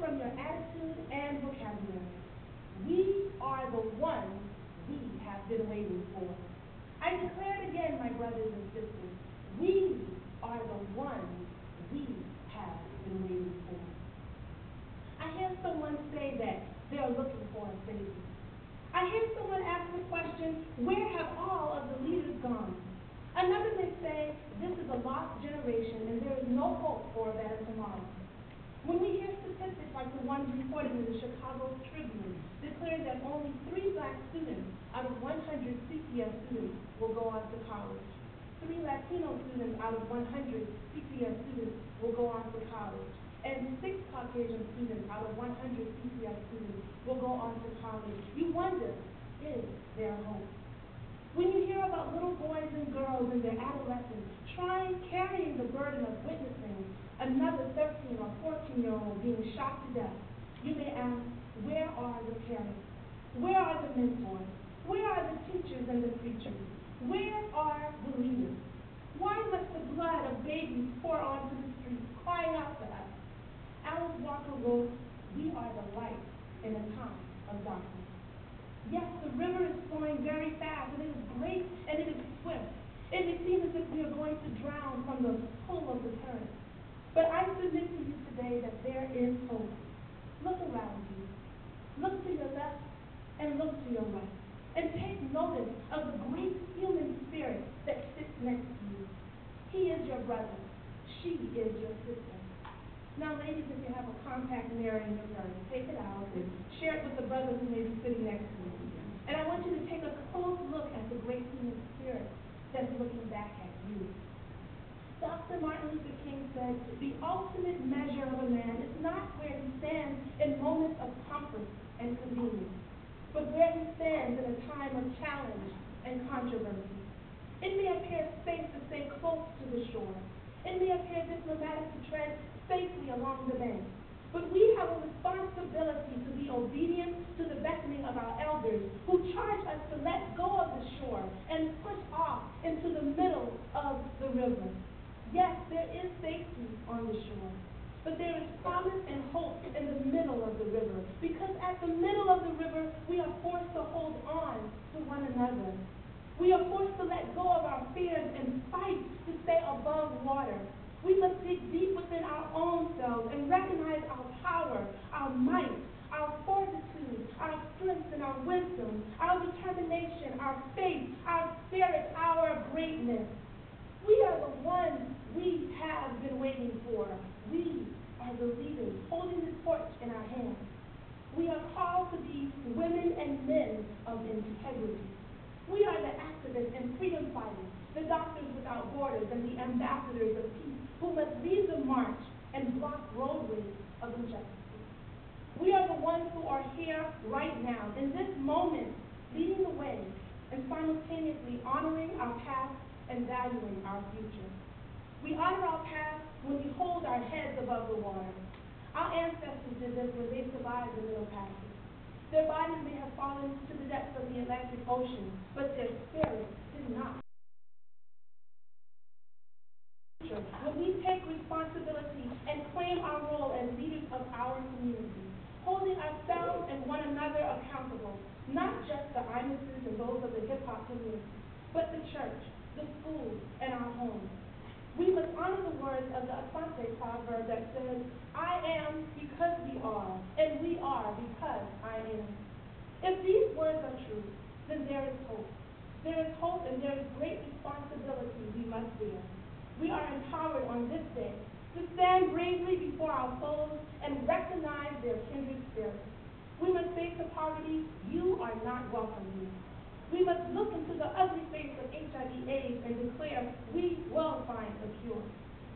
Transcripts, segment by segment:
from your attitude and vocabulary. We are the ones we have been waiting for. I declare it again, my brothers and sisters. We are the ones we have been waiting for. I hear someone say that they are looking for a Savior. I hear someone ask the question, where have all of the leaders gone? Another may say, this is a lost generation and there is no hope for a better tomorrow. When we hear statistics like the ones reported in the Chicago Tribune declaring that only 3 black students out of 100 CPS students will go on to college, 3 Latino students out of 100 CPS students will go on to college, and 6 Caucasian students out of 100 CPS students will go on to college, you wonder, is there hope? When you hear about little boys and girls in their adolescence carrying the burden of witnessing another 13 or 14-year-old being shot to death, you may ask, where are the parents? Where are the mentors? Where are the teachers and the preachers? Where are the leaders? Why must the blood of babies pour onto the streets, crying out to us? Alice Walker wrote, we are the light in a time of darkness. Yes, the river is flowing very fast, and it is great, and it is swift. It may seem as if we are going to drown from the pull of the current. But I submit to you today that there is hope. Look around you. Look to your left and look to your right. And take notice of the great human spirit that sits next to you. He is your brother. She is your sister. Now, ladies, if you have a compact mirror in your purse, take it out and share it with the brother who may be sitting next to you. And I want you to take a close look at the great human spirit that's looking back at you. Dr. Martin Luther King said, the ultimate measure of a man is not where he stands in moments of comfort and convenience, but where he stands in a time of challenge and controversy. It may appear safe to stay close to the shore. It may appear diplomatic to tread safely along the bank. But we have a responsibility to be obedient to the beckoning of our elders who charge us to let go of the shore and push off into the middle of the river. Yes, there is safety on the shore, but there is promise and hope in the middle of the river, because at the middle of the river, we are forced to hold on to one another. We are forced to let go of our fears and fight to stay above water. We must dig deep within our own selves and recognize our power, our might, our fortitude, our strength and our wisdom, our determination, our faith, our spirit, our greatness. We are the ones we have been waiting for. We are the leaders holding the torch in our hands. We are called to be women and men of integrity. We are the activists and freedom fighters, the doctors without borders and the ambassadors of peace who must lead the march and block roadways of injustice. We are the ones who are here right now, in this moment, leading the way and simultaneously honoring our past and valuing our future. We honor our past when we hold our heads above the water. Our ancestors did this when they survived the Middle Passage. Their bodies may have fallen to the depths of the Atlantic Ocean, but their spirits did not. When we take responsibility and claim our role as leaders of our community, holding ourselves and one another accountable, not just the Imuses and those of the hip-hop community, but the church, the schools, and our homes. We must honor the words of the Asante proverb that says, I am because we are, and we are because I am. If these words are true, then there is hope. There is hope and there is great responsibility we must bear. We are empowered on this day to stand bravely before our foes and recognize their kindred spirits. We must face the poverty you are not welcome here. We must look into the ugly face of HIV/AIDS and declare we will find a cure.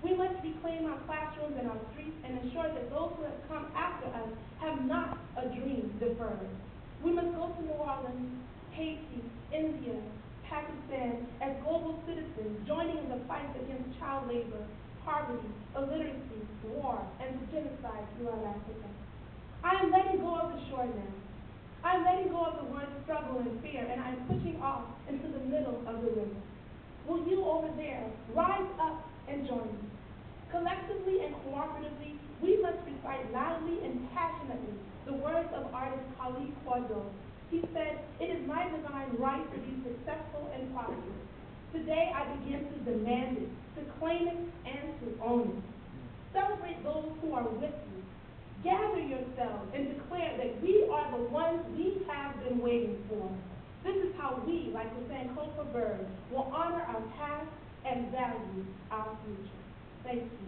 We must reclaim our classrooms and our streets and ensure that those who have come after us have not a dream deferred. We must go to New Orleans, Haiti, India, Pakistan as global citizens, joining in the fight against child labor, poverty, illiteracy, war, and the genocide throughout Africa. I am letting go of the shore now. I am letting go of the words struggle and fear, and I am pushing off into the middle of the river. Will you over there rise up and join me? Collectively and cooperatively, we must recite loudly and passionately the words of artist Khalid Quadro. He said, "It is my divine right to be successful and prosperous. Today I begin to demand it, to claim it, and to own it." Celebrate those who are with you. Gather yourselves and declare that we are the ones we have been waiting for. This is how we, like the Sankofa bird, will honor our past and value our future. Thank you.